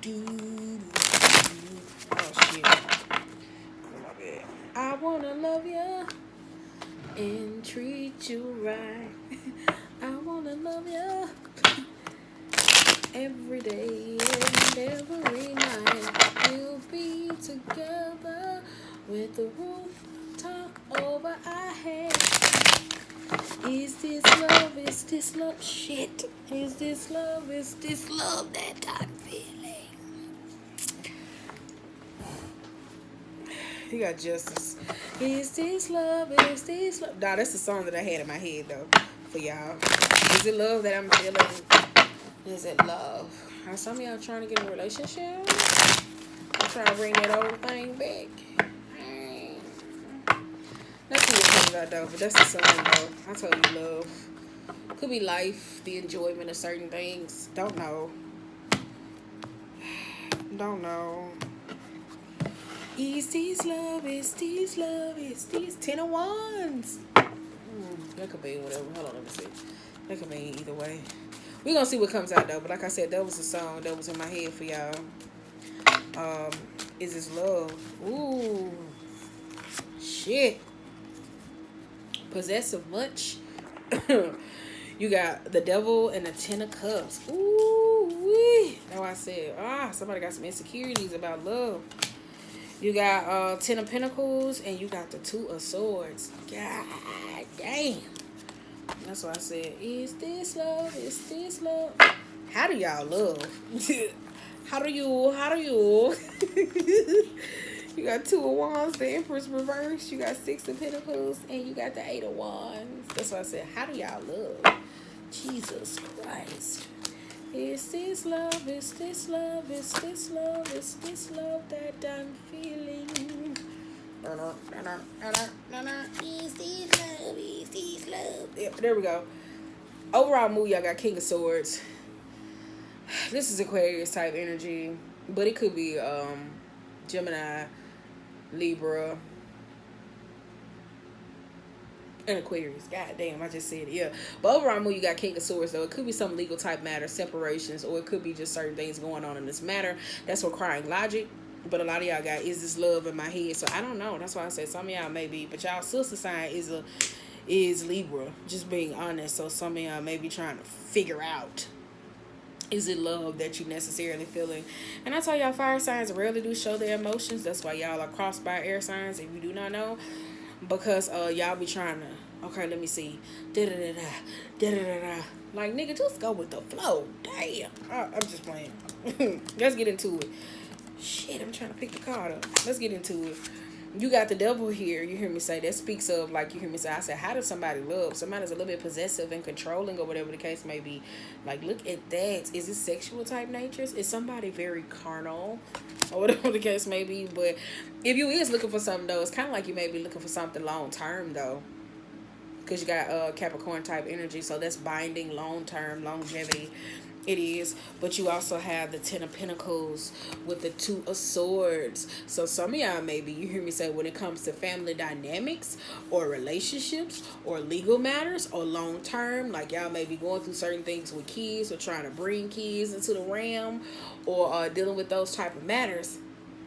Oh shit. Oh, my bad. I wanna love you and treat you right. I wanna love you every day and every night. We'll be together with the roof top over our head. Is this love? Is this love? Shit. Is this love? Is this love that I'm feeling? You got justice. Is this love? Is this love? Nah, that's the song that I had in my head though for y'all. Is it love that I'm feeling? Is it love? Are some of y'all trying to get in a relationship? I'm trying to bring that old thing back. Let's see what comes out though, but that's the song though. I told you love. Could be life, the enjoyment of certain things. Don't know. Don't know. Is this love? Is this love? Is this 10 of Wands? That could be whatever. Hold on, let me see. That could be either way. We're gonna see what comes out though. But like I said, that was a song that was in my head for y'all. Is this love? Ooh. Shit. Possessive much. You got the devil and the 10 of cups. Ooh wee. That's why I said, somebody got some insecurities about love. You got 10 of pentacles and you got the 2 of swords. God damn. That's why I said, is this love? Is this love? How do y'all love? How do you? You got 2 of Wands, the Empress reverse. You got 6 of Pentacles, and you got the 8 of Wands. That's why I said, how do y'all love? Jesus Christ. Is this love? Is this love? Is this love? Is this love that I'm feeling? Is this love? Is this love? Yep, there we go. Overall mood, y'all got King of Swords. This is Aquarius type energy, but it could be Gemini, Libra, and Aquarius. God damn, I just said it. Yeah. But overall mood, you got King of Swords, though. It could be some legal type matter, separations, or it could be just certain things going on in this matter. That's requiring logic. But a lot of y'all got, is this love in my head? So I don't know. That's why I said some of y'all may be. But y'all sister sign is Libra. Just being honest. So some of y'all may be trying to figure out, is it love that you necessarily feeling? And I tell y'all, fire signs rarely do show their emotions. That's why y'all are crossed by air signs, if you do not know. Because y'all be trying to, okay, let me see. Da-da-da-da. Da-da-da-da. Like, nigga, just go with the flow. Damn. I'm just playing. Let's get into it. Shit, I'm trying to pick the card up. Let's get into it. You got the devil here. You hear me say that speaks of, like, you hear me say, I said, how does somebody love? Somebody's a little bit possessive and controlling or whatever the case may be. Like, look at that. Is it sexual type natures? Is somebody very carnal or whatever the case may be? But if you is looking for something, though, it's kind of like you may be looking for something long term, though. Because you got Capricorn type energy. So that's binding, long term, longevity. It is, but you also have the 10 of Pentacles with the 2 of Swords. So some of y'all maybe, you hear me say, when it comes to family dynamics or relationships or legal matters or long term, like y'all may be going through certain things with kids or trying to bring kids into the realm or dealing with those type of matters.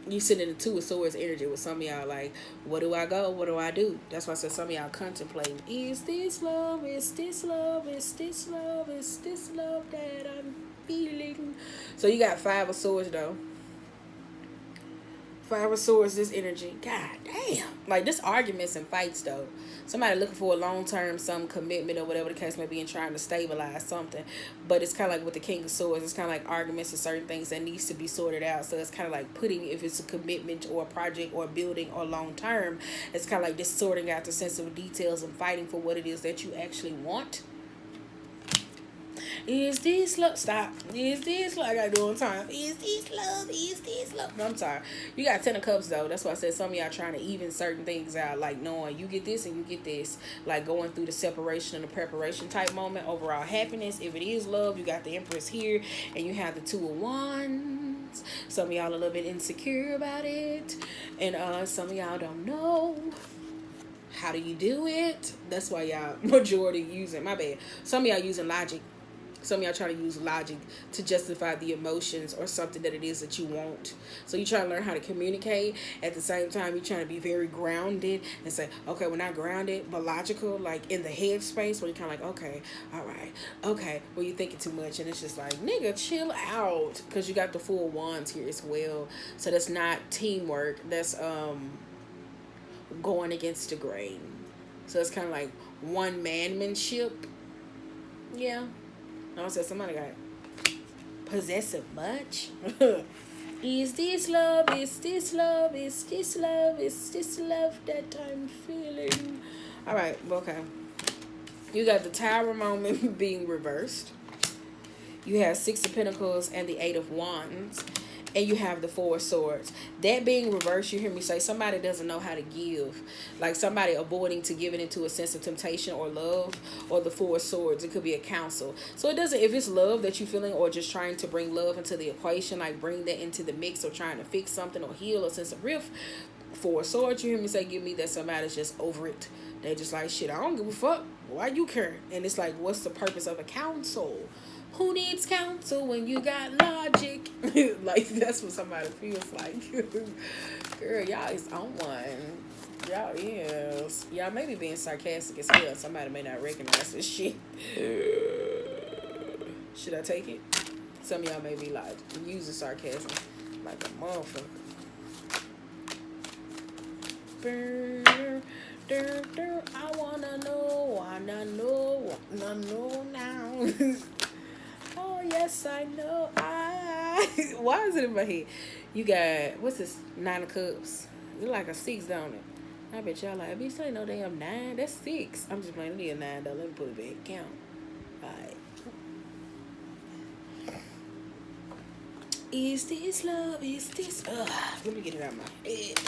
You sit in the 2 of Swords energy with some of y'all like, where do I go? What do I do? That's why I said some of y'all contemplating, is this love? Is this love? Is this love? Is this love that I'm feeling? So you got 5 of Swords though. 5 of Swords, this energy. God damn. Like, this arguments and fights though. Somebody looking for a long-term, some commitment or whatever the case may be and trying to stabilize something. But it's kind of like with the King of Swords, it's kind of like arguments and certain things that needs to be sorted out. So it's kind of like putting, if it's a commitment or a project or building or long-term, it's kind of like just sorting out the sensitive details and fighting for what it is that you actually want. Is this love? Stop. Is this love? I gotta do it on time. Is this love? Is this love? No, I'm sorry. You got 10 of Cups though. That's why I said some of y'all trying to even certain things out, like knowing you get this and you get this, like going through the separation and the preparation type moment. Overall happiness. If it is love, you got the Empress here and you have the 2 of Wands. Some of y'all a little bit insecure about it, and some of y'all don't know. How do you do it? That's why y'all majority using, my bad, some of y'all using logic. Some of y'all trying to use logic to justify the emotions or something that it is that you want. So you try to learn how to communicate. At the same time, you're trying to be very grounded and say, okay, we're not grounded, but logical, like in the head space where you're kind of like, okay, all right, okay. Well, you're thinking too much, and it's just like, nigga, chill out, because you got the full wands here as well. So that's not teamwork. That's going against the grain. So it's kind of like one manmanship. Yeah. I said somebody got possessive much. Is this love? Is this love? Is this love? Is this love that I'm feeling? All right. Okay. You got the Tower moment being reversed. You have Six of Pentacles and the Eight of Wands. And you have the Four of Swords. That being reversed, you hear me say somebody doesn't know how to give. Like somebody avoiding to give it into a sense of temptation or love, or the Four of Swords. It could be a counsel. So it doesn't, if it's love that you're feeling, or just trying to bring love into the equation, like bring that into the mix, or trying to fix something or heal a sense of rift. Four of Swords, you hear me say, give me that somebody's just over it. They just like, shit, I don't give a fuck. Why you care? And it's like, what's the purpose of a counsel? Who needs counsel when you got logic? Like, that's what somebody feels like. Girl, y'all is on one. Y'all is. Y'all may be being sarcastic as hell. Somebody may not recognize this shit. Should I take it? Some of y'all may be like, using sarcasm like a motherfucker. I wanna know now. Oh, yes, I know. Why is it in my head? You got, what's this? 9 of Cups. You're like a 6, don't it? I bet y'all like, bitch, ain't no damn 9. That's 6. I'm just playing. It need a 9, though. Let me put it back. Count. All right. Is this love? Is this... Let me get it out of my head.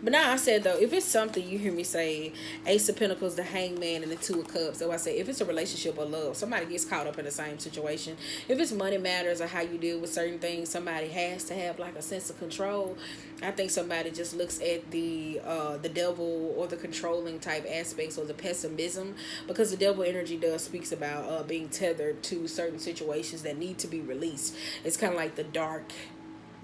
But now I said, though, if it's something you hear me say, Ace of Pentacles, the Hangman, and the Two of Cups. So I say, if it's a relationship or love, somebody gets caught up in the same situation. If it's money matters or how you deal with certain things, somebody has to have like a sense of control. I think somebody just looks at the devil or the controlling type aspects or the pessimism, because the devil energy does speaks about being tethered to certain situations that need to be released. It's kind of like the dark,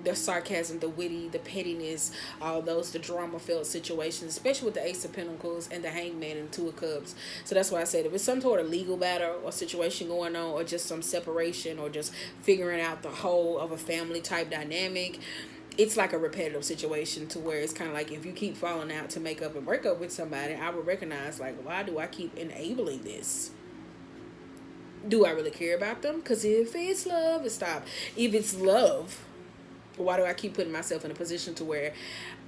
the sarcasm, the witty, the pettiness, all those, the drama-filled situations, especially with the Ace of Pentacles and the Hangman and Two of Cups. So that's why I said if it's some sort of legal battle or situation going on, or just some separation, or just figuring out the whole of a family type dynamic, it's like a repetitive situation to where it's kind of like if you keep falling out to make up and break up with somebody, I would recognize like, why do I keep enabling this? Do I really care about them? Because if it's love, it's stop. If it's love, why do I keep putting myself in a position to where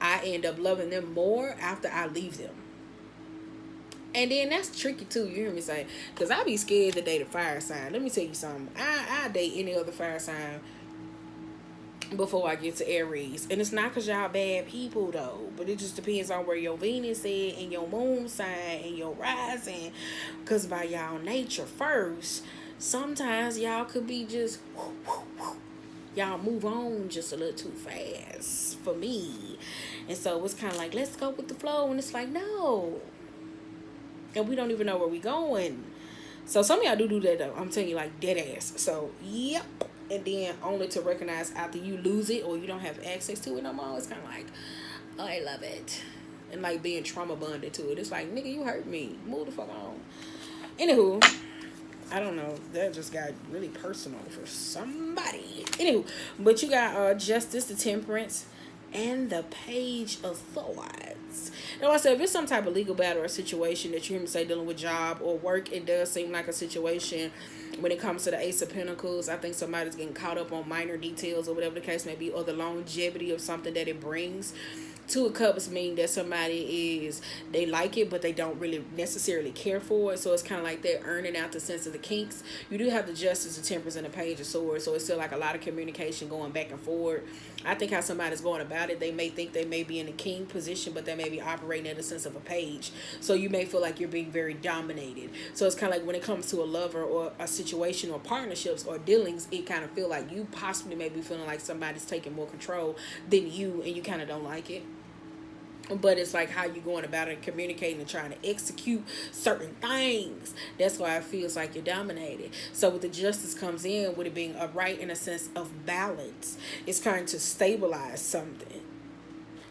I end up loving them more after I leave them? And then that's tricky too, you hear me say, because I be scared to date a fire sign. Let me tell you something. I date any other fire sign before I get to Aries. And it's not because y'all bad people though, but it just depends on where your Venus is and your moon sign and your rising. Because by y'all nature first, sometimes y'all could be just y'all move on just a little too fast for me. And so it's kind of like, let's go with the flow. And it's like, no. And we don't even know where we going. So some of y'all do that though. I'm telling you, like dead ass. So, yep. And then only to recognize after you lose it or you don't have access to it no more. It's kind of like, oh, I love it. And like being trauma bonded to it. It's like, nigga, you hurt me. Move the fuck on. Anywho, I don't know. That just got really personal for somebody. Anywho, but you got Justice, the Temperance, and the Page of Swords. Now, I said, if it's some type of legal battle or situation that you hear me say dealing with job or work, it does seem like a situation when it comes to the Ace of Pentacles. I think somebody's getting caught up on minor details or whatever the case may be, or the longevity of something that it brings. Two of Cups mean that somebody is, they like it, but they don't really necessarily care for it. So it's kind of like they're earning out the sense of the kinks. You do have the Justice, the Temperance, and the Page of Swords. So it's still like a lot of communication going back and forward. I think how somebody's going about it, they may think they may be in a king position, but they may be operating in the sense of a page. So you may feel like you're being very dominated. So it's kind of like when it comes to a lover or a situation or partnerships or dealings, it kind of feel like you possibly may be feeling like somebody's taking more control than you, and you kind of don't like it. but it's like how you going about it and communicating and trying to execute certain things. That's why it feels like you're dominated. So with the justice comes in with it being upright in a sense of balance. It's trying to stabilize something.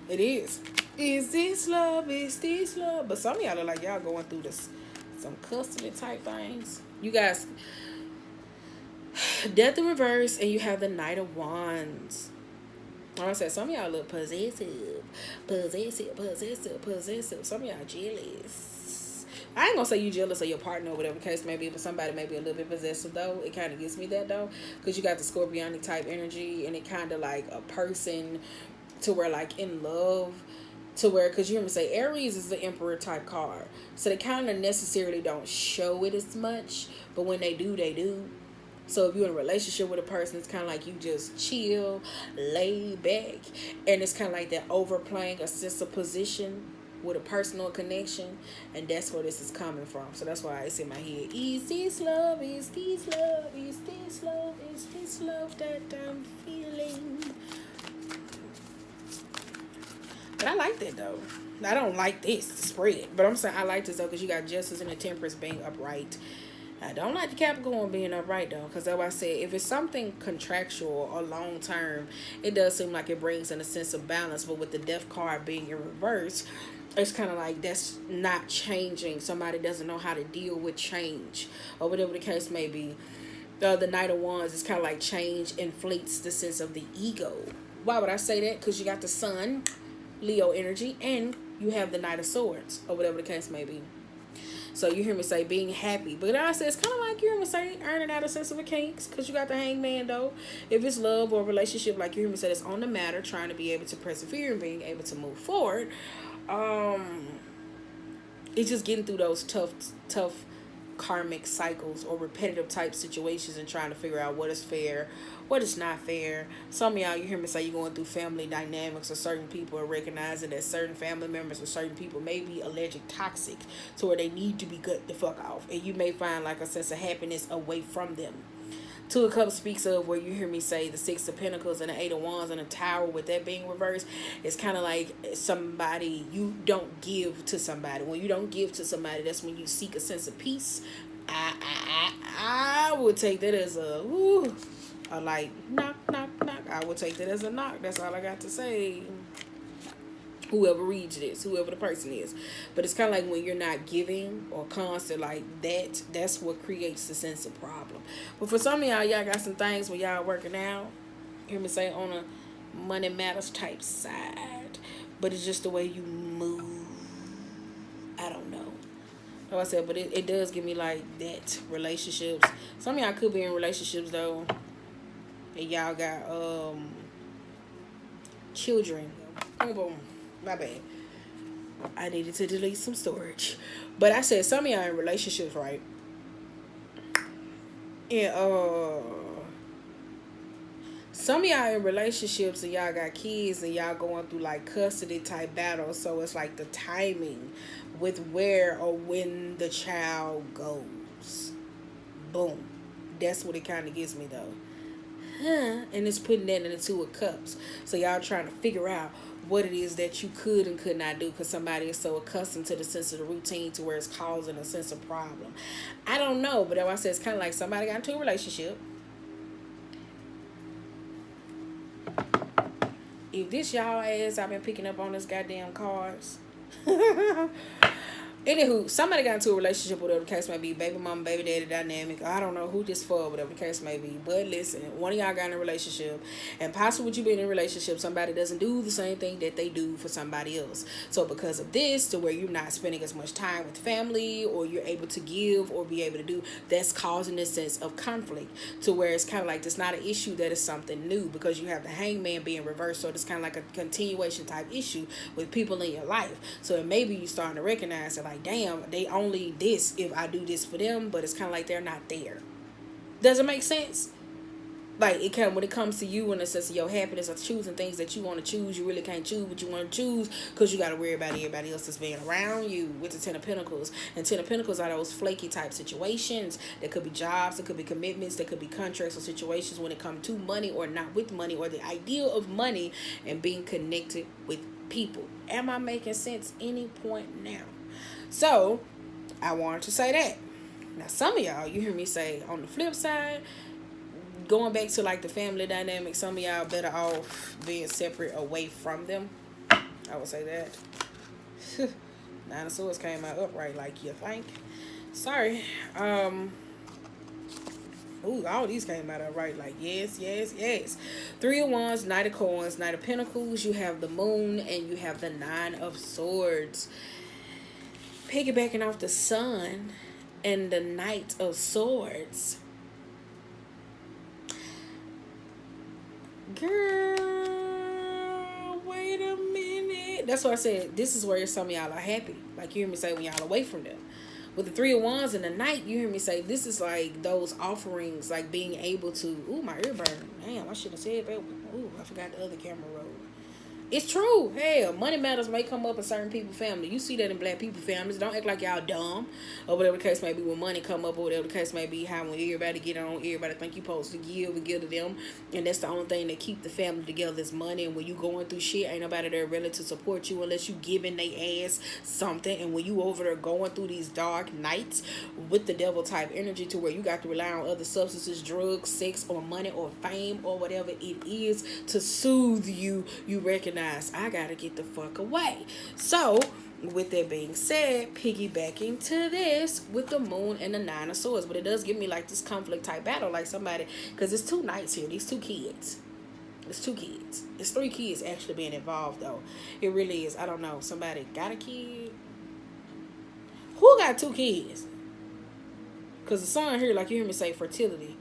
It is. Is this love? Is this love? But some of y'all are like y'all going through this some custody type things. You guys, death in reverse, and you have the Knight of Wands. Like I said, some of y'all look possessive. Some of y'all jealous. I ain't gonna say you jealous of your partner or whatever the case may be, but somebody may be a little bit possessive though. It kind of gives me that though, because you got the Scorpionic type energy, and it kind of like a person to where like in love, to where, because you hear me say Aries is the Emperor type card, so they kind of necessarily don't show it as much, but when they do, they do. So if you're in a relationship with a person, it's kind of like you just chill, lay back. And it's kind of like that overplaying a sense of position with a personal connection. And that's where this is coming from. So that's why it's in my head. Is this love? Is this love? Is this love? Is this love that I'm feeling? But I like that though. I don't like this spread. But I'm saying I like this though because you got justice and the temperance being upright. I don't like the Capricorn being upright though, because that's why I said if it's something contractual or long term, it does seem like it brings in a sense of balance. But with the death card being in reverse, it's kind of like that's not changing. Somebody doesn't know how to deal with change or whatever the case may be. The Knight of Wands is kind of like change inflates the sense of the ego. Why would I say that? Because you got the Sun, Leo energy, and you have the Knight of Swords or whatever the case may be. So you hear me say being happy. But I say it's kind of like you hear me say earning out a sense of a kinks, because you got the Hangman though. If it's love or relationship, like you hear me say, it's on the matter, trying to be able to persevere and being able to move forward. It's just getting through those tough karmic cycles or repetitive type situations and trying to figure out what is fair, what is not fair. Some of y'all, you hear me say you're going through family dynamics, or certain people are recognizing that certain family members or certain people may be alleged toxic to where they need to be cut the fuck off, and you may find like a sense of happiness away from them. Two of Cups speaks of where you hear me say the Six of Pentacles and the Eight of Wands and the Tower, with that being reversed. It's kind of like somebody you don't give to somebody. When you don't give to somebody, that's when you seek a sense of peace. I would take that as a like knock, knock, knock. I would take that as a knock. That's all I got to say. Whoever reads this, whoever the person is. But it's kind of like when you're not giving or constant like that, that's what creates the sense of problem. But for some of y'all got some things where y'all working out, hear me say, on a money matters type side. But it's just the way you move. I don't know. Like I said, but it does give me like that. Relationships. Some of y'all could be in relationships though. And y'all got children. Boom, boom. My bad. I needed to delete some storage. But I said some of y'all in relationships, right? And some of y'all in relationships and y'all got kids and y'all going through like custody type battles. So it's like the timing with where or when the child goes. Boom. That's what it kind of gives me though. And it's putting that in the Two of Cups. So y'all trying to figure out what it is that you could and could not do, because somebody is so accustomed to the sense of the routine to where it's causing a sense of problem. I don't know, but I said it's kind of like somebody got into a relationship. If this y'all ass, I've been picking up on this goddamn cards. Anywho, somebody got into a relationship, whatever the case may be, baby mama, baby daddy dynamic. I don't know who this for, whatever the case may be. But listen, one of y'all got in a relationship, and possibly with you being in a relationship, somebody doesn't do the same thing that they do for somebody else. So because of this, to where you're not spending as much time with family, or you're able to give or be able to do, that's causing this sense of conflict, to where it's kind of like it's not an issue that is something new, because you have the Hangman being reversed. So it's kind of like a continuation type issue with people in your life. So maybe you're starting to recognize that, like, damn, they only this if I do this for them, but it's kind of like they're not there. Does it make sense? Like, it can, when it comes to you and the sense of your happiness of choosing things that you want to choose, you really can't choose what you want to choose, because you got to worry about everybody else that's being around you with the Ten of Pentacles. And Ten of Pentacles are those flaky type situations. There could be jobs, there could be commitments, there could be contracts or situations when it comes to money or not with money, or the idea of money and being connected with people. Am I making sense any point now? So, I wanted to say that. Now, some of y'all, you hear me say on the flip side, going back to like the family dynamic, some of y'all better off being separate away from them. I would say that. Nine of Swords came out upright, like you think. Sorry. Ooh, all these came out upright, like yes, yes, yes. Three of Wands, Knight of Coins, Knight of Pentacles. You have the Moon and you have the Nine of Swords. Piggybacking off the Sun and the Knight of Swords. Girl, wait a minute. That's what I said. This is where some of y'all are happy. Like you hear me say when y'all away from them. With the Three of Wands and the Knight, you hear me say this is like those offerings, like being able to. Ooh, my ear burning. Damn, I should have said that. Ooh, I forgot the other camera roll. It's true. Hell, money matters may come up in certain people's family. You see that in black people families. Don't act like y'all dumb or whatever the case may be. When money come up or whatever the case may be, how when everybody get on, everybody think you supposed to give and give to them, and that's the only thing that keep the family together is money. And when you going through shit, ain't nobody there really to support you unless you giving they ass something. And when you over there going through these dark nights with the devil type energy to where you got to rely on other substances, drugs, sex, or money, or fame, or whatever it is to soothe you, you recognize I gotta get the fuck away. So, with that being said, piggybacking to this with the Moon and the Nine of Swords, but it does give me like this conflict type battle, like somebody, because it's two knights here, these two kids. It's two kids. It's three kids actually being involved though. It really is. I don't know. Somebody got a kid. Who got two kids? Because the sun here, like you hear me say, fertility.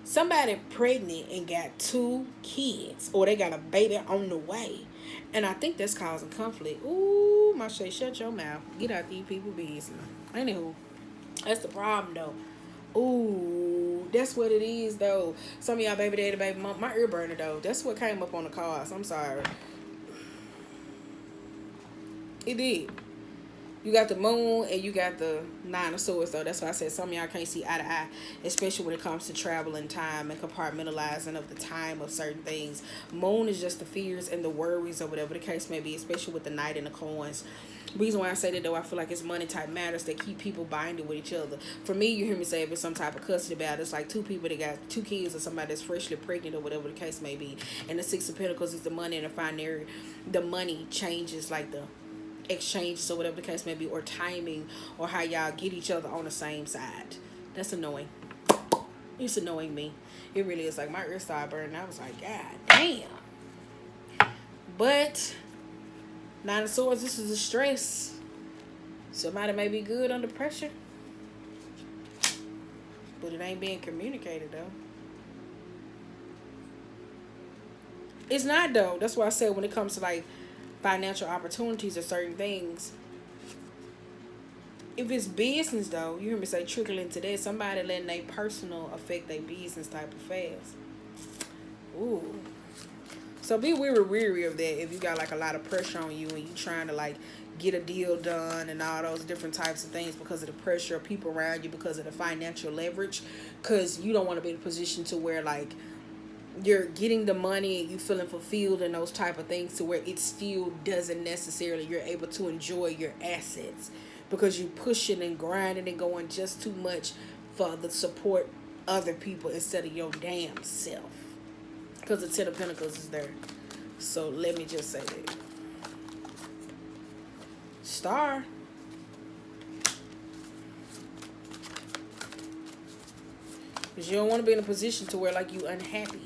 Somebody pregnant and got two kids, or they got a baby on the way, and I think that's causing conflict. Ooh, my shit, shut your mouth. Get out these people business. Anywho, that's the problem though. Ooh, that's what it is though. Some of y'all baby daddy, baby mom, my ear burner though. That's what came up on the cards. I'm sorry. It did. You got the Moon and you got the Nine of Swords, though. That's why I said some of y'all can't see eye to eye, especially when it comes to travel and time and compartmentalizing of the time of certain things. Moon is just the fears and the worries or whatever the case may be, especially with the Knight and the Coins. Reason why I say that, though, I feel like it's money type matters that keep people binding with each other. For me, you hear me say if it's some type of custody battle, it's like two people that got two kids or somebody that's freshly pregnant or whatever the case may be. And the Six of Pentacles is the money and the finance. The money changes, like the exchanges or whatever the case may be, or timing, or how y'all get each other on the same side. That's annoying. It's annoying me. It really is. Like my ear started burning. I was like, God damn. But Nine of Swords, this is a stress. Somebody may be good under pressure, but it ain't being communicated though. It's not though. That's why I said when it comes to like financial opportunities or certain things, if it's business though, you hear me say trickle into that, somebody letting their personal affect their business type of fast. Ooh. So be weary of that if you got like a lot of pressure on you and you trying to like get a deal done and all those different types of things because of the pressure of people around you, because of the financial leverage, because you don't want to be in a position to where like you're getting the money and you feeling fulfilled and those type of things to where it still doesn't necessarily, you're able to enjoy your assets because you pushing and grinding and going just too much for the support other people instead of your damn self, because the Ten of Pentacles is there. So let me just say that. Star. Because you don't want to be in a position to where like you unhappy.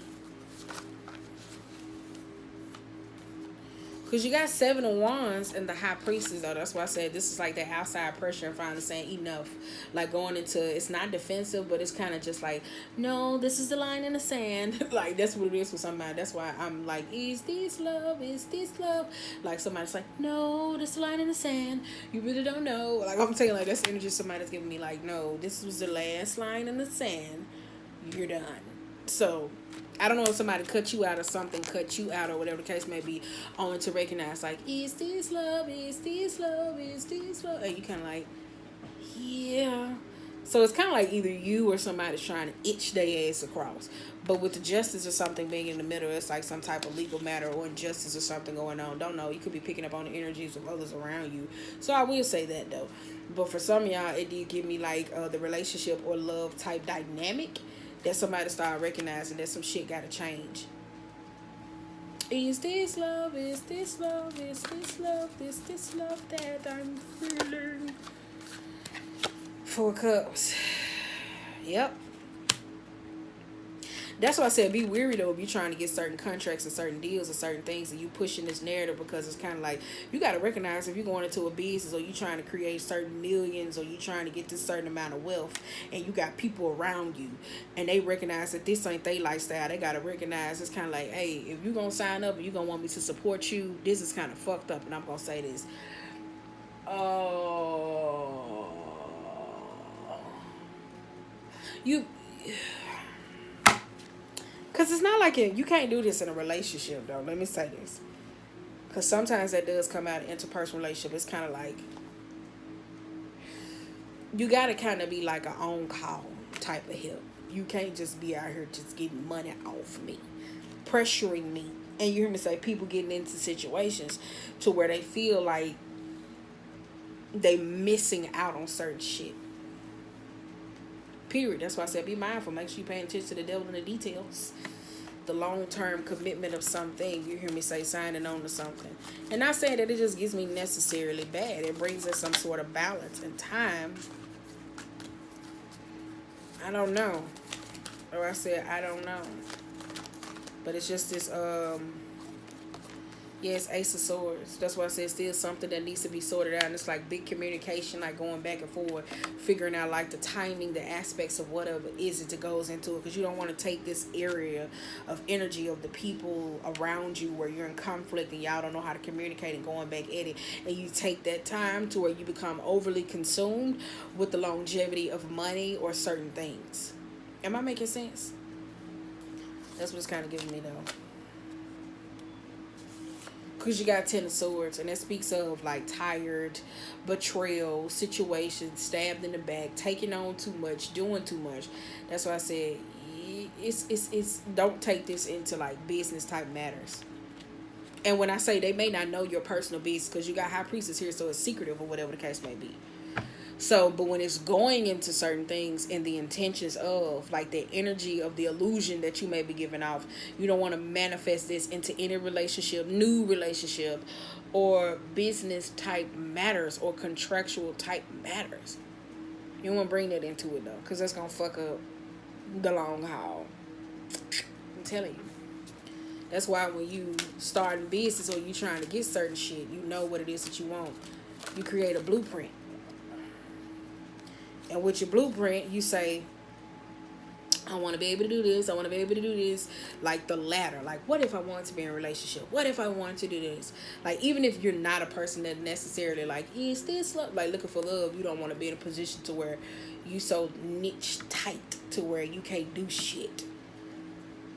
Because you got Seven of Wands and the High Priestess, though. That's why I said this is like that outside pressure and finally saying enough. Like going into, it's not defensive, but it's kind of just like, no, this is the line in the sand. Like, that's what it is for somebody. That's why I'm like, is this love? Is this love? Like, somebody's like, no, this is the line in the sand. You really don't know. Like, I'm saying, like, that's the energy somebody that's giving me, like, no, this was the last line in the sand. You're done. So I don't know if somebody cut you out or something cut you out or whatever the case may be, only to recognize like, is this love? Is this love? Is this love? And you kind of like, yeah. So it's kind of like either you or somebody's trying to itch their ass across. But with the justice or something being in the middle, it's like some type of legal matter or injustice or something going on. Don't know. You could be picking up on the energies of others around you. So I will say that though. But for some of y'all, it did give me like the relationship or love type dynamic that somebody started recognizing that some shit got to change. Is this love? Is this love? Is this love? Is this love that I'm feeling? 4 cups. Yep. That's why I said be weary though if you're trying to get certain contracts and certain deals or certain things and you pushing this narrative, because it's kind of like you got to recognize if you're going into a business or you trying to create certain millions or you trying to get this certain amount of wealth and you got people around you and they recognize that this ain't their lifestyle. They got to recognize it's kind of like, hey, if you're going to sign up and you're going to want me to support you, this is kind of fucked up. And I'm going to say this. Because it's not like you can't do this in a relationship, though. Let me say this. Because sometimes that does come out in interpersonal relationship. It's kind of like, you got to kind of be like an on-call type of help. You can't just be out here just getting money off me, pressuring me. And you hear me say people getting into situations to where they feel like they missing out on certain shit. Period. That's why I said be mindful. Make sure you're paying attention to the devil in the details. The long-term commitment of something. You hear me say signing on to something. And not saying that it just gives me necessarily bad. It brings us some sort of balance and time. I don't know. Or I said I don't know. But it's just this yes, Ace of Swords. That's why I said it's still something that needs to be sorted out. And it's like big communication, like going back and forth, figuring out like the timing, the aspects of whatever is it that goes into it. Because you don't want to take this area of energy of the people around you where you're in conflict and y'all don't know how to communicate and going back at it. And you take that time to where you become overly consumed with the longevity of money or certain things. Am I making sense? That's what it's kind of giving me though. Because you got 10 of Swords, and that speaks of like tired, betrayal, situations, stabbed in the back, taking on too much, doing too much. That's why I said it's don't take this into like business type matters. And when I say they may not know your personal business, because you got High Priestess here, so it's secretive or whatever the case may be. So, but when it's going into certain things and the intentions of like the energy of the illusion that you may be giving off, you don't want to manifest this into any relationship, new relationship, or business type matters or contractual type matters. You don't want to bring that into it though, because that's going to fuck up the long haul. I'm telling you. That's why when you start in business or you trying to get certain shit, you know what it is that you want. You create a blueprint. And with your blueprint, you say, I want to be able to do this. I want to be able to do this. Like the ladder. Like, what if I want to be in a relationship? What if I want to do this? Like, even if you're not a person that necessarily, like, is this love? Like, looking for love, you don't want to be in a position to where you so niche tight to where you can't do shit.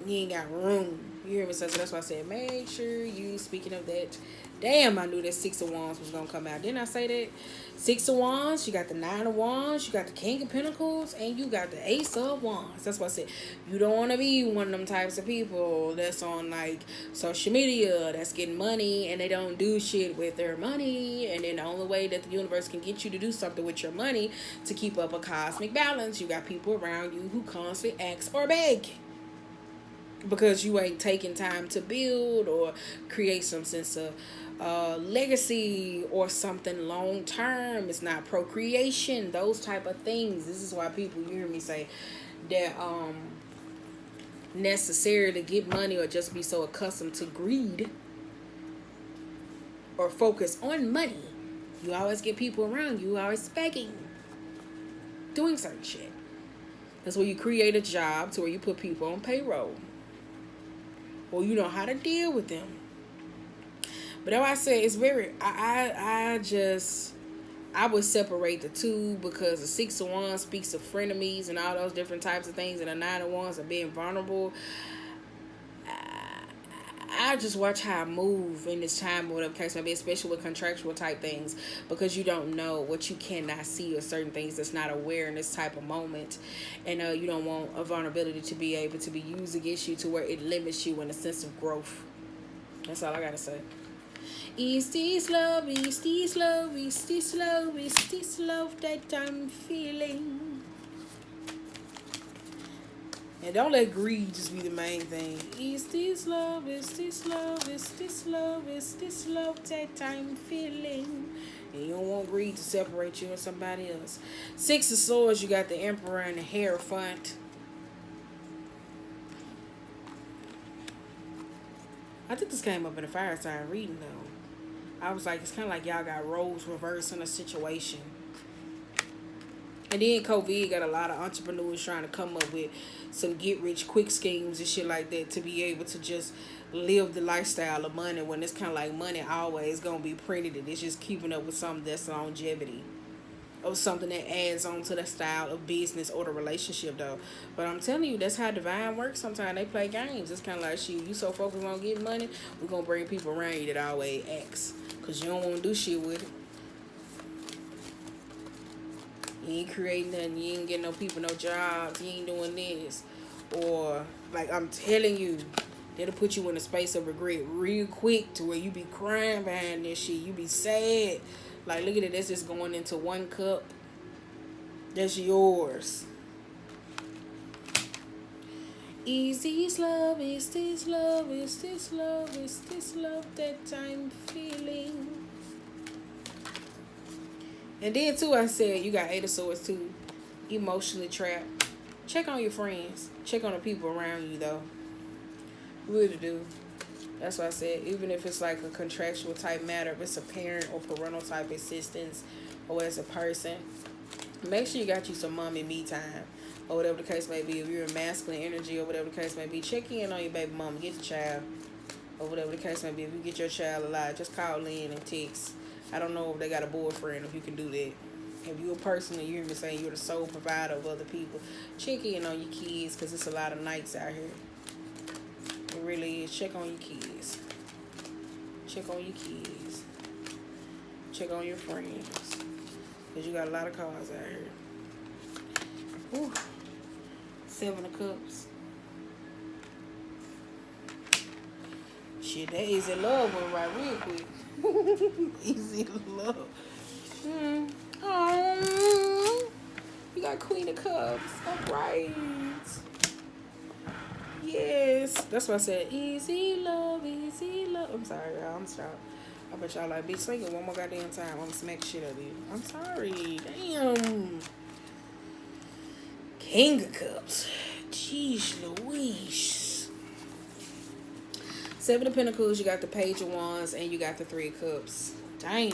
You ain't got room. You hear me? So that's why I said, make sure you, speaking of that, damn, I knew that 6 of Wands was going to come out. Didn't I say that? 6 of Wands, you got the 9 of Wands, you got the King of Pentacles, and you got the Ace of Wands. That's why I said, you don't want to be one of them types of people that's on, like, social media, that's getting money, and they don't do shit with their money, and then the only way that the universe can get you to do something with your money to keep up a cosmic balance, you got people around you who constantly ask or beg. Because you ain't taking time to build or create some sense of legacy or something long term. It's not procreation, those type of things. This is why people, you hear me say that necessarily get money or just be so accustomed to greed or focus on money. You always get people around you always begging, doing certain shit. That's where you create a job to where you put people on payroll. Or you know how to deal with them. But that's why I say it's very, I would separate the two, because the 6 of Wands speaks of frenemies and all those different types of things, and the 9 of Wands are being vulnerable. I just watch how I move in this time or whatever case may be, especially with contractual type things, because you don't know what you cannot see or certain things that's not aware in this type of moment. And you don't want a vulnerability to be able to be used against you to where it limits you in a sense of growth. That's all I gotta say. Is this love, is this love, is this love, is this love that I'm feeling? And don't let greed just be the main thing. Is this love, is this love, is this love, is this love that I'm feeling? And you don't want greed to separate you and somebody else. Six of Swords, you got the Emperor and the Hierophant. I think this came up in the fire sign reading though. I was like, it's kind of like y'all got roles reversed in a situation. And then COVID got a lot of entrepreneurs trying to come up with some get-rich-quick schemes and shit like that to be able to just live the lifestyle of money when it's kind of like money always going to be printed and it's just keeping up with something that's longevity or something that adds on to the style of business or the relationship, though. But I'm telling you, that's how divine works. Sometimes they play games. It's kind of like, shit, you so focused on getting money, we're going to bring people around you that always acts because you don't want to do shit with it. You ain't creating nothing. You ain't getting no people no jobs. You ain't doing this. Or, like, I'm telling you, that'll put you in a space of regret real quick to where you be crying behind this shit. You be sad. Like, look at it. That's just going into one cup. That's yours. Is this love? Is this love? Is this love? Is this love that I'm feeling? And then, too, I said, you got Eight of Swords, too. Emotionally trapped. Check on your friends. Check on the people around you, though. Really do. That's why I said, even if it's like a contractual type matter, if it's a parent or parental type assistance, or as a person, make sure you got you some mommy me time. Or whatever the case may be. If you're a masculine energy or whatever the case may be, check in on your baby mama. Get the child. Or whatever the case may be. If you get your child alive, just call in and text. I don't know if they got a boyfriend, if you can do that. If you're a person and you're saying you're the sole provider of other people, check in on your kids because it's a lot of nights out here. It really is. Check on your kids. Check on your kids. Check on your friends. Because you got a lot of cars out here. Ooh. 7 of Cups. Shit, that easy love went right real quick. Easy love. Oh, you got Queen of Cups. All right. Yes. That's what I said. Easy love, easy love. I'm sorry, y'all. I'm sorry. I bet y'all like, bitch, sing it one more goddamn time. I'm gonna smack shit out of you. I'm sorry. Damn. King of Cups. Jeez Louise. 7 of Pentacles, you got the Page of Wands, and you got the 3 of Cups. Damn.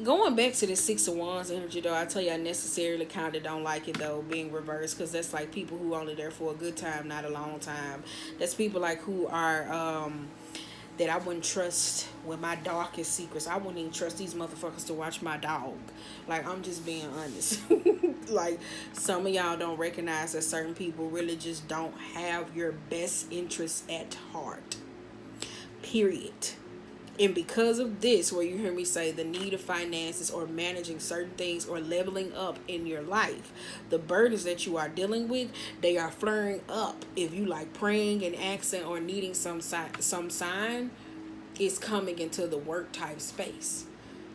Going back to the 6 of Wands energy, though, I tell you, I necessarily kind of don't like it, though, being reversed, because that's like people who only there for a good time, not a long time. That's people like who are, that I wouldn't trust with my darkest secrets. I wouldn't even trust these motherfuckers to watch my dog. Like, I'm just being honest. Like, some of y'all don't recognize that certain people really just don't have your best interests at heart. Period. And because of this, where you hear me say the need of finances or managing certain things or leveling up in your life, the burdens that you are dealing with, they are flaring up. If you like praying and asking or needing some sign, it's coming into the work type space.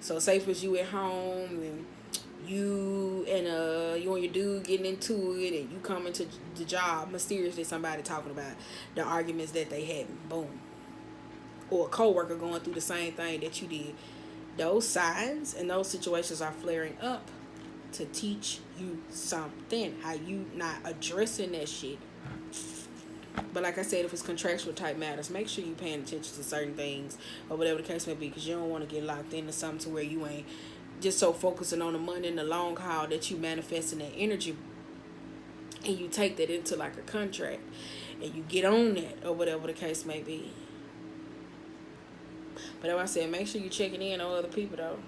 So say for you at home and you and your dude getting into it and you come into the job, mysteriously somebody talking about the arguments that they had. Boom. Or a coworker going through the same thing that you did. Those signs and those situations are flaring up to teach you something. How you not addressing that shit. But like I said, if it's contractual type matters, make sure you paying attention to certain things or whatever the case may be, because you don't want to get locked into something to where you ain't just so focusing on the money in the long haul that you manifesting that energy and you take that into like a contract and you get on that or whatever the case may be. But like I said, make sure you're checking in on other people, though.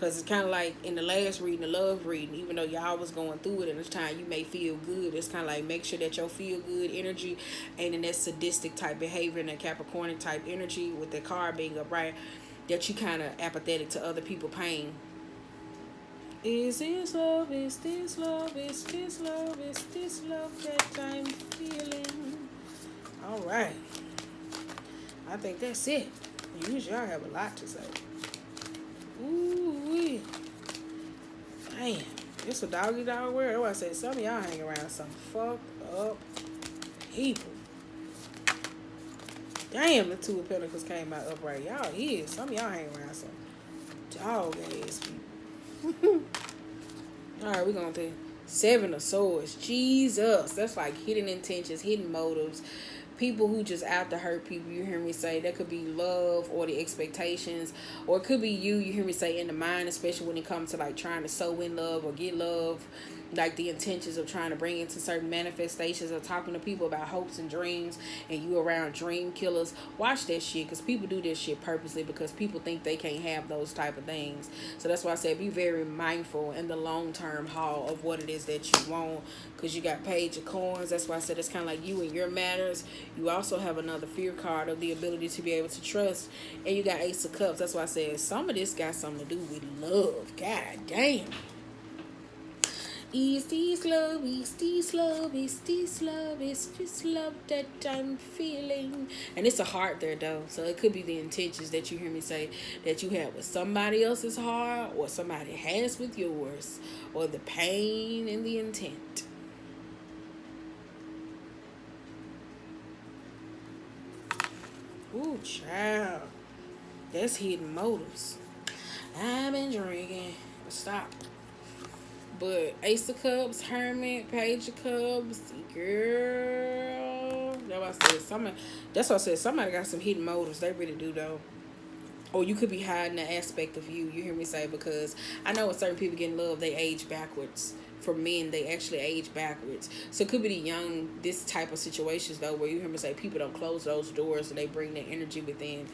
Because it's kind of like in the last reading, the love reading, even though y'all was going through it in this time, you may feel good. It's kind of like make sure that your feel good energy ain't in that sadistic type behavior and that Capricorn type energy with the card being upright, that you kind of apathetic to other people's pain. Is this love? Is this love? Is this love? Is this love that I'm feeling? All right. I think that's it. Usually I have a lot to say. Ooh-wee. Damn. It's a doggy dog world. That's why I said some of y'all hang around some fucked up people. Damn, the Two of Pentacles came out upright. Y'all is. Some of y'all hang around some dog ass people. Alright, we're going to Seven of Swords. Jesus. That's like hidden intentions, hidden motives. People who just out to hurt people, you hear me say. That could be love or the expectations. Or it could be you hear me say, in the mind, especially when it comes to like trying to sow in love or get love. Like the intentions of trying to bring into certain manifestations or talking to people about hopes and dreams, and you around dream killers. Watch that shit, because people do this shit purposely because people think they can't have those type of things. So that's why I said be very mindful in the long term haul of what it is that you want, because you got Page of Coins. That's why I said it's kind of like you and your matters. You also have another fear card of the ability to be able to trust, and you got Ace of Cups. That's why I said some of this got something to do with love. God damn. Is this love, is this love, is this love, is this love that I'm feeling? And it's a heart there though, so it could be the intentions that you hear me say that you have with somebody else's heart, or somebody has with yours, or the pain and the intent. Ooh, child. That's hidden motives. I've been drinking. Stop. But Ace of Cups, Hermit, Page of Cups, girl. That's what I said. Somebody got some hidden motives. They really do though. Or you could be hiding an aspect of you. You hear me say? Because I know when certain people get in love, they age backwards. For men, they actually age backwards. So it could be the young, this type of situations though, where you hear me say people don't close those doors and they bring their energy within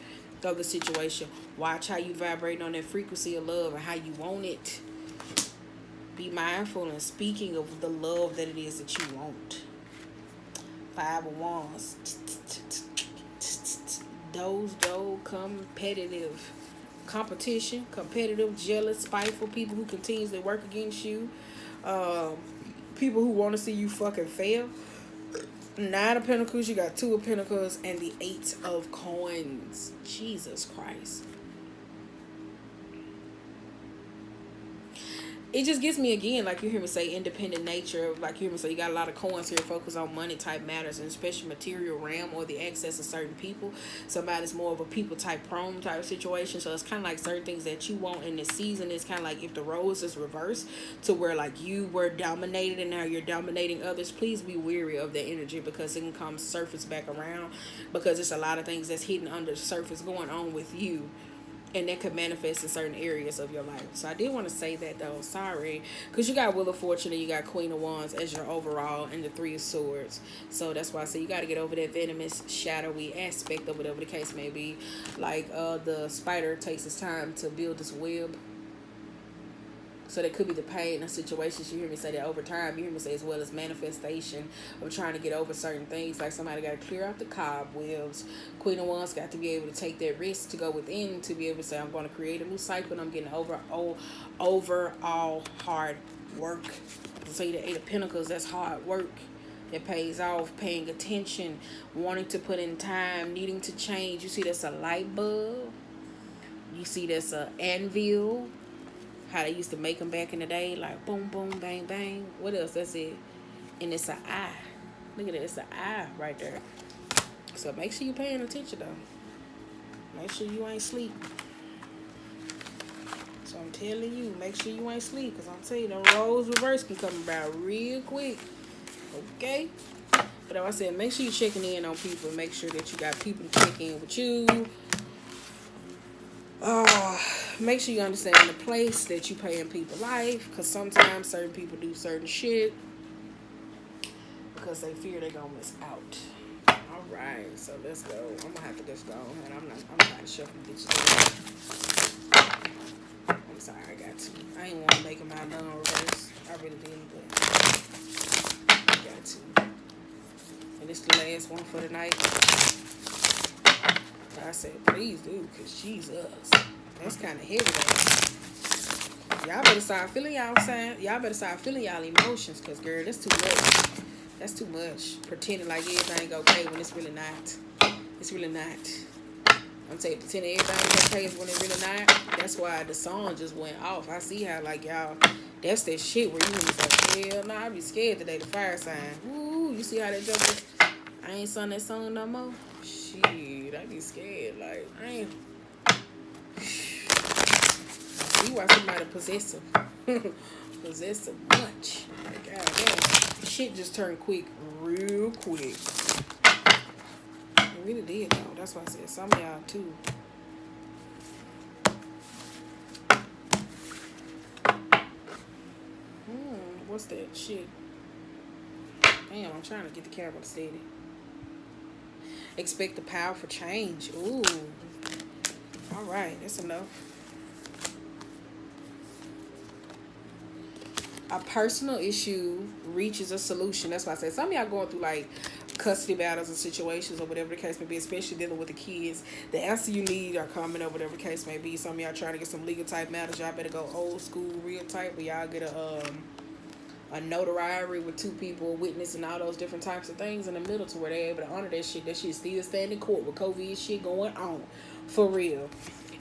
of the situation. Watch how you vibrate on that frequency of love and how you want it. Be mindful in speaking of the love that it is that you want. Five of Wands. Those competitive. Competition. Competitive, jealous, spiteful people who continuously work against you. People who want to see you fucking fail. Nine of Pentacles. You got Two of Pentacles and the Eight of Coins. Jesus Christ. It just gets me again, like you hear me say, independent nature. Like you hear me say, you got a lot of coins here, focus on money type matters, and especially material realm or the access of certain people. Somebody's more of a people type prone type situation. So it's kind of like certain things that you want in this season. It's kind of like if the roles is reversed to where like you were dominated and now you're dominating others. Please be wary of that energy, because it can come surface back around, because it's a lot of things that's hidden under the surface going on with you. And that could manifest in certain areas of your life. So I did want to say that though. Sorry. Because you got Wheel of Fortune and you got Queen of Wands as your overall, and the Three of Swords. So that's why I say you got to get over that venomous, shadowy aspect of whatever the case may be. Like the spider takes its time to build this web. So there could be the pain of situations. You hear me say that over time. You hear me say as well as manifestation of trying to get over certain things. Like somebody got to clear out the cobwebs. Queen of Wands got to be able to take that risk to go within, to be able to say, I'm going to create a new cycle and I'm getting overall hard work. So the Eight of Pentacles, that's hard work. That pays off, paying attention, wanting to put in time, needing to change. You see that's a light bulb. You see that's a anvil. How they used to make them back in the day, like boom, boom, bang, bang. What else? That's it. And it's an eye. Look at it. It's an eye right there. So make sure you're paying attention, though. Make sure you ain't sleep. So I'm telling you, make sure you ain't sleep. Because I'm telling you, the roles reverse can come about real quick. Okay? But like I said, make sure you're checking in on people. Make sure that you got people to check in with you. Make sure you understand the place that you pay in people's life, because sometimes certain people do certain shit because they fear they're gonna miss out. All right, so let's go. I'm gonna have to just go, and I'm not shuffling bitches. I'm sorry, I got to. I ain't want to make them out non-reverse. I really didn't, but I got to. And it's the last one for the night. I said, please do, because Jesus. That's kind of heavy, though. Y'all better start feeling y'all sign. Y'all better start feeling y'all emotions, because, girl, that's too much. That's too much. Pretending like everything okay when it's really not. It's really not. I'm saying pretending everything okay is when it's really not. That's why the song just went off. I see how, like, y'all, that's that shit where you want to say, hell nah, I be scared today, the fire sign. Ooh, you see how that joke is? I ain't sung that song no more. Shit, I be scared. Like, I ain't. See why somebody possessive. Possessive much. Like, goddamn. Shit just turned quick, real quick. It really did, though. That's why I said some of y'all, too. What's that shit? Damn, I'm trying to get the camera steady. Expect the power for change. Ooh. All right, that's enough. A personal issue reaches a solution. That's why I said some of y'all going through like custody battles and situations or whatever the case may be, especially dealing with the kids. The answer you need are coming or whatever the case may be. Some of y'all trying to get some legal type matters. Y'all better go old school, real type, where y'all get a notary with two people, a witness, and all those different types of things in the middle to where they're able to honor that shit. That shit still stand in court with COVID shit going on. For real.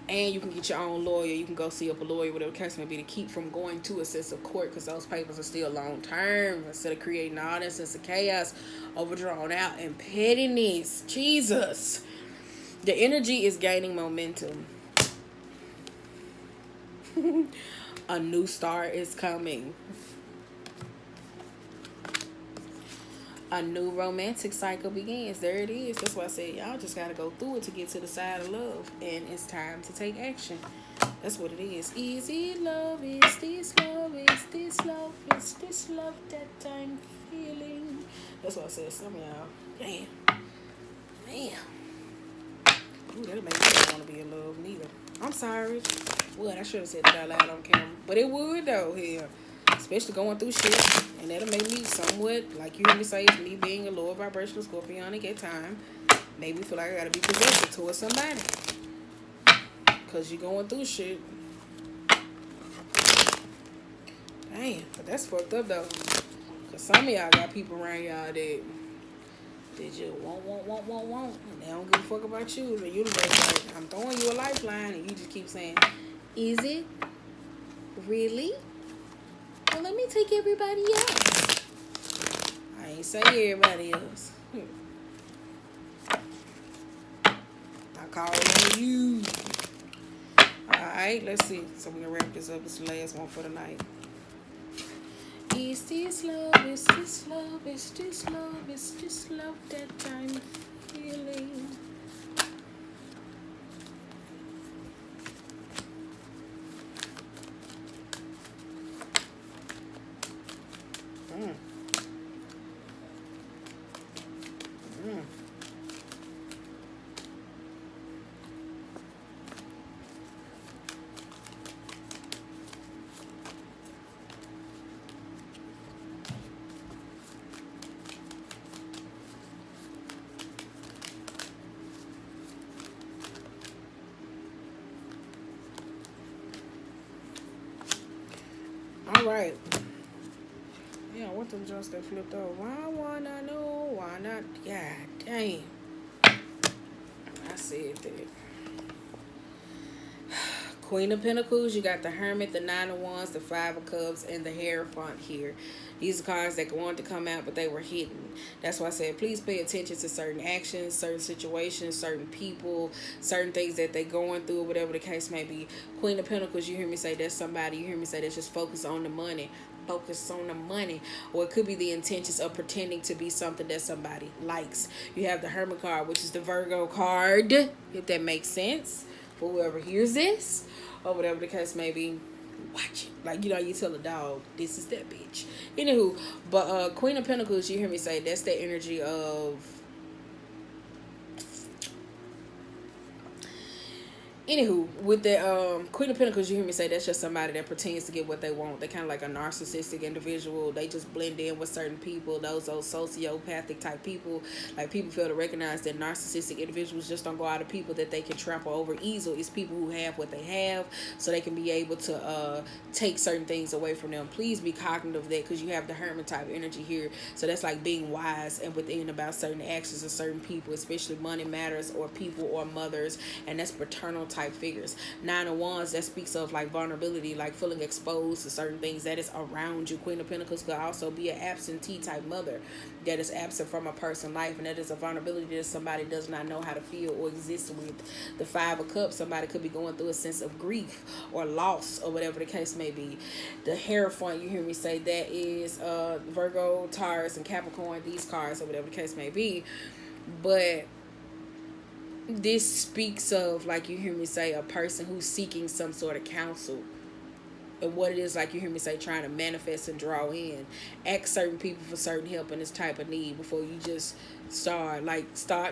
And you can get your own lawyer. You can go see up a lawyer, whatever the case may be, to keep from going to a sense of court, because those papers are still long term, instead of creating all that sense of chaos, overdrawn out, and pettiness. Jesus. The energy is gaining momentum. A new start is coming. A new romantic cycle begins. There it is. That's why I said y'all just gotta go through it to get to the side of love, and it's time to take action. That's what it is. Is it love? Is this love? Is this love? Is this love that I'm feeling? That's why I said some of y'all. Damn. Ooh, that'll make me not want to be in love neither. I'm sorry. What? I should have said that out loud on camera, but it would though. Here. Especially going through shit, and that'll make me somewhat, like you hear me say, it's me being a lower vibrational Scorpionic at time, make me feel like I gotta be possessive towards somebody, cause you're going through shit. Damn, but that's fucked up though, cause some of y'all got people around y'all that just want, and they don't give a fuck about you. The universe like, I'm throwing you a lifeline, and you just keep saying, is it really? Well, let me take everybody else. I ain't say everybody else. I call on you. Alright, let's see. So we're gonna wrap this up. It's the last one for the night. Is this love? Is this love? Is this love? Is this love that I'm feeling? Alright. Yeah, what them jumps that flipped over? Why wanna know? Why not? God damn. I said that. Queen of Pentacles, you got the Hermit, the Nine of Wands, the Five of Cups, and the Hierophant here. These are cards that wanted to come out, but they were hidden. That's why I said, please pay attention to certain actions, certain situations, certain people, certain things that they're going through, whatever the case may be. Queen of Pentacles, you hear me say that's somebody. You hear me say that's just focus on the money. Focus on the money. Or it could be the intentions of pretending to be something that somebody likes. You have the Hermit card, which is the Virgo card, if that makes sense for whoever hears this, or whatever the case may be. Watch it. Like, you know, you tell a dog, this is that bitch. Anywho, but Queen of Pentacles, you hear me say, that's the energy of Anywho, with the Queen of Pentacles, you hear me say that's just somebody that pretends to get what they want. They're kind of like a narcissistic individual. They just blend in with certain people. Those sociopathic type people. Like, people fail to recognize that narcissistic individuals just don't go out of people that they can trample over easily. It's people who have what they have, so they can be able to take certain things away from them. Please be cognizant of that, because you have the hermit type energy here. So that's like being wise and within about certain actions of certain people, especially money matters or people or mothers, and that's paternal type figures. Nine of Wands, that speaks of like vulnerability, like feeling exposed to certain things that is around you. Queen of Pentacles could also be an absentee type mother that is absent from a person's life, and that is a vulnerability that somebody does not know how to feel or exist with. The Five of Cups, somebody could be going through a sense of grief or loss or whatever the case may be. The Hierophant, you hear me say, that is Virgo, Taurus, and Capricorn, these cards or whatever the case may be. But this speaks of, like, you hear me say, a person who's seeking some sort of counsel, and what it is, like you hear me say, trying to manifest and draw in. Ask certain people for certain help in this type of need before you just start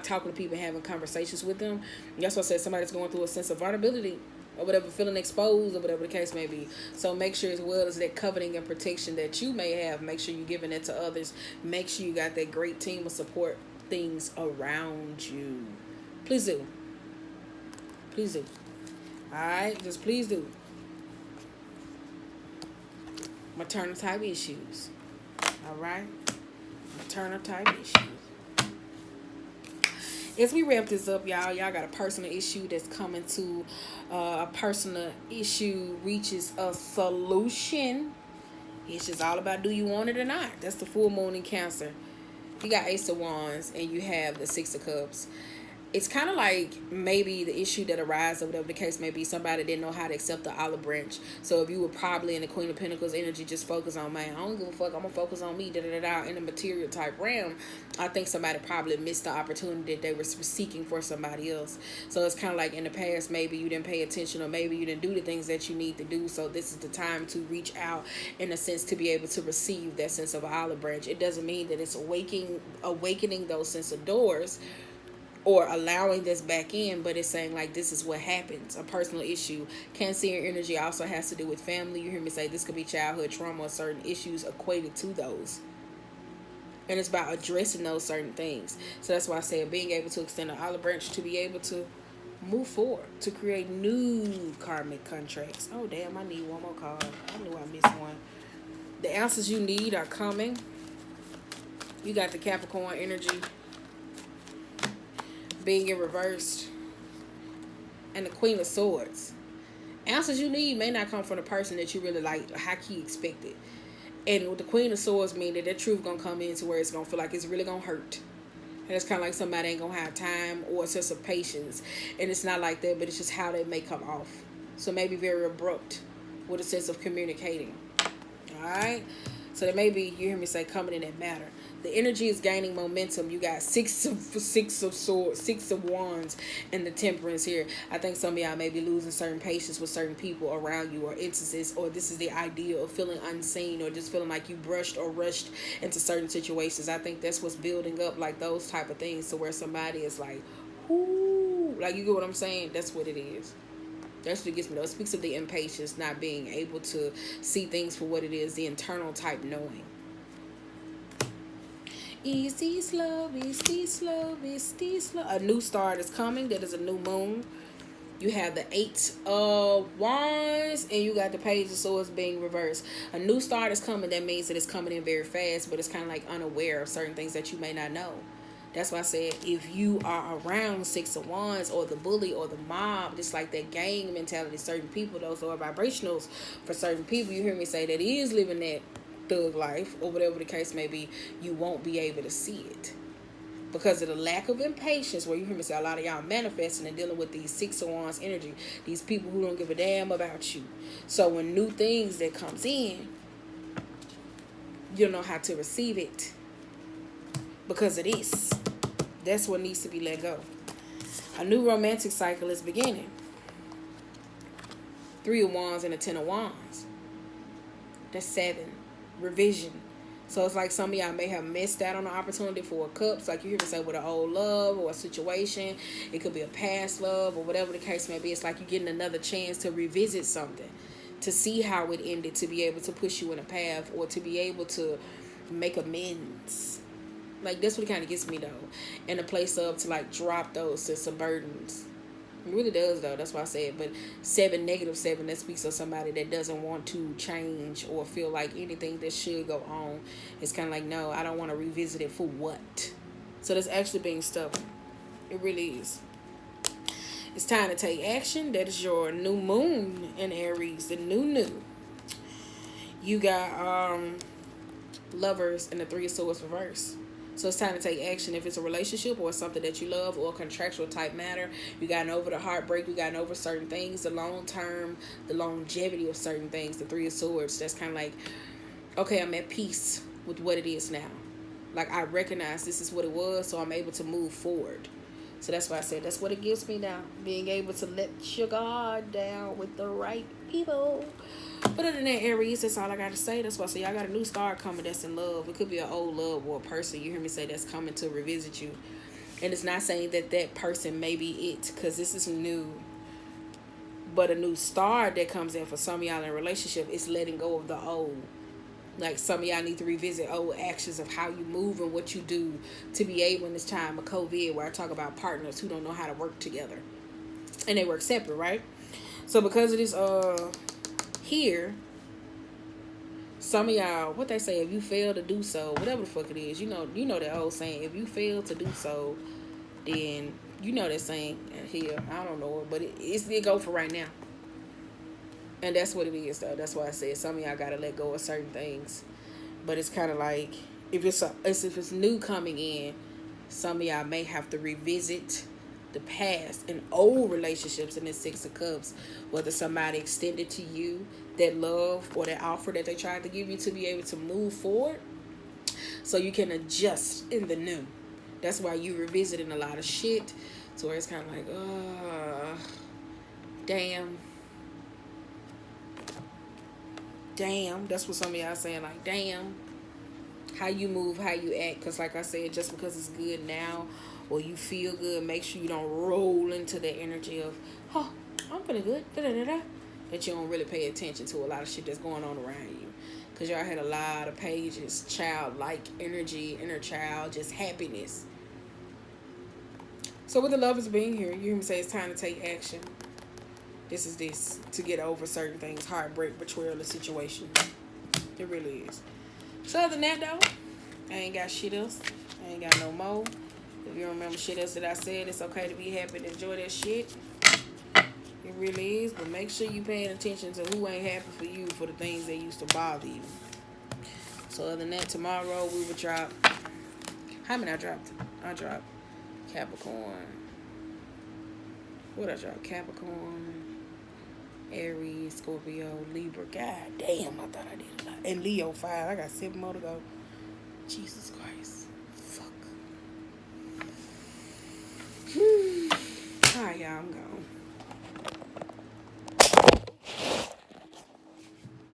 talking to people and having conversations with them. That's what I said, somebody's going through a sense of vulnerability or whatever, feeling exposed or whatever the case may be. So make sure, as well as that coveting and protection that you may have, make sure you're giving it to others. Make sure you got that great team of support things around you. Please do. Please do. Alright? Just please do. Maternal type issues. Alright? Maternal type issues. As we wrap this up, y'all got a personal issue that's coming to a personal issue reaches a solution. It's just all about, do you want it or not? That's the full moon in Cancer. You got Ace of Wands and you have the Six of Cups. It's kind of like maybe the issue that arises, or whatever the case may be, somebody didn't know how to accept the olive branch. So if you were probably in the Queen of Pentacles energy, just focus on, man, I don't give a fuck, I'm going to focus on me, in the material type realm, I think somebody probably missed the opportunity that they were seeking for somebody else. So it's kind of like in the past, maybe you didn't pay attention, or maybe you didn't do the things that you need to do. So this is the time to reach out, in a sense, to be able to receive that sense of olive branch. It doesn't mean that it's awakening those sense of doors, or allowing this back in, but it's saying, like, this is what happens. A personal issue. Cancerian energy also has to do with family. You hear me say this could be childhood trauma or certain issues equated to those. And it's about addressing those certain things. So that's why I say being able to extend an olive branch to be able to move forward, to create new karmic contracts. Oh, damn, I need one more card. I knew I missed one. The answers you need are coming. You got the Capricorn energy being in reversed, and the Queen of Swords. Answers you need may not come from the person that you really like, how key expected. And with the Queen of Swords, meaning that truth gonna come in to where it's gonna feel like it's really gonna hurt. And it's kind of like somebody ain't gonna have time or a sense of patience. And it's not like that, but it's just how they may come off. So maybe very abrupt with a sense of communicating. Alright? So there may be, you hear me say, coming in that matter. The energy is gaining momentum. You got six of swords, Six of Wands, and the Temperance here. I think some of y'all may be losing certain patience with certain people around you, or instances, or this is the idea of feeling unseen, or just feeling like you brushed or rushed into certain situations. I think that's what's building up, like those type of things, to where somebody is like, ooh, like, you get what I'm saying? That's what it is. That's what gets me, though. It speaks of the impatience, not being able to see things for what it is, the internal type knowing. Easy, slow, easy, slow, easy, slow. A new start is coming. That is a new moon. You have the Eight of Wands, and you got the Page of Swords being reversed. A new start is coming. That means that it's coming in very fast, but it's kind of like unaware of certain things that you may not know. That's why I said, if you are around Six of Wands or the bully or the mob, just like that gang mentality, certain people, those are vibrationals for certain people, you hear me say, that is living that thug life or whatever the case may be, you won't be able to see it because of the lack of impatience, where you hear me say a lot of y'all manifesting and dealing with these Six of Wands energy, these people who don't give a damn about you. So when new things that comes in, you don't know how to receive it because of this. That's what needs to be let go. A new romantic cycle is beginning. Three of Wands and a Ten of Wands. That's 7. Revision. So it's like some of y'all may have missed out on the opportunity for a cups, like you hear me say, with an old love or a situation. It could be a past love or whatever the case may be. It's like you're getting another chance to revisit something, to see how it ended, to be able to push you in a path, or to be able to make amends. Like, that's what it kind of gets me, though. In a place of to, like, drop those sense of burdens. It really does, though. That's why I said. But -7, that speaks of somebody that doesn't want to change or feel like anything that should go on. It's kind of like, no, I don't want to revisit it for what? So that's actually being stubborn. It really is. It's time to take action. That is your new moon in Aries. The new. You got Lovers and the Three of Swords reverse. So it's time to take action if it's a relationship or something that you love or a contractual type matter. You gotten over the heartbreak. You gotten over certain things. The long term, the longevity of certain things. The Three of Swords. That's kind of like, okay, I'm at peace with what it is now. Like, I recognize this is what it was, so I'm able to move forward. So that's why I said that's what it gives me now. Being able to let your guard down with the right people. But other than that, Aries, that's all I got to say. That's why I say y'all got a new star coming that's in love. It could be an old love or a person, you hear me say, that's coming to revisit you. And it's not saying that that person may be it, because this is new. But a new star that comes in for some of y'all in a relationship is letting go of the old. Like, some of y'all need to revisit old actions of how you move and what you do to be able in this time of COVID, where I talk about partners who don't know how to work together. And they work separate, right? So because of this here, some of y'all, what they say, if you fail to do so, whatever the fuck it is, you know that old saying, if you fail to do so, then you know that saying here, I don't know it, but it go for right now. And that's what it is, though. That's why I said some of y'all gotta let go of certain things. But it's kind of like, if it's new coming in, some of y'all may have to revisit the past and old relationships in the Six of Cups, whether somebody extended to you that love or that offer that they tried to give you to be able to move forward, so you can adjust in the new. That's why you revisiting a lot of shit, to where it's kind of like, damn. That's what some of y'all saying, like, damn, how you move, how you act. Because like I said, just because it's good now or you feel good, make sure you don't roll into the energy of, oh, I'm feeling good, that you don't really pay attention to a lot of shit that's going on around you. Because y'all had a lot of pages, childlike energy, inner child, just happiness. So with the lovers being here, you hear me say it's time to take action. This is this, to get over certain things, heartbreak, betrayal, the situation. It really is. So other than that, though, I ain't got shit else. I ain't got no more. If you don't remember shit else that I said, it's okay to be happy and enjoy that shit. It really is. But make sure you paying attention to who ain't happy for you for the things that used to bother you. So other than that, tomorrow we will drop. How many I dropped? I dropped Capricorn. What I dropped? Capricorn, Aries, Scorpio, Libra. God damn, I thought I did a lot. And Leo 5. I got 7 more to go. Jesus Christ. Fuck. Alright, y'all, I'm gone.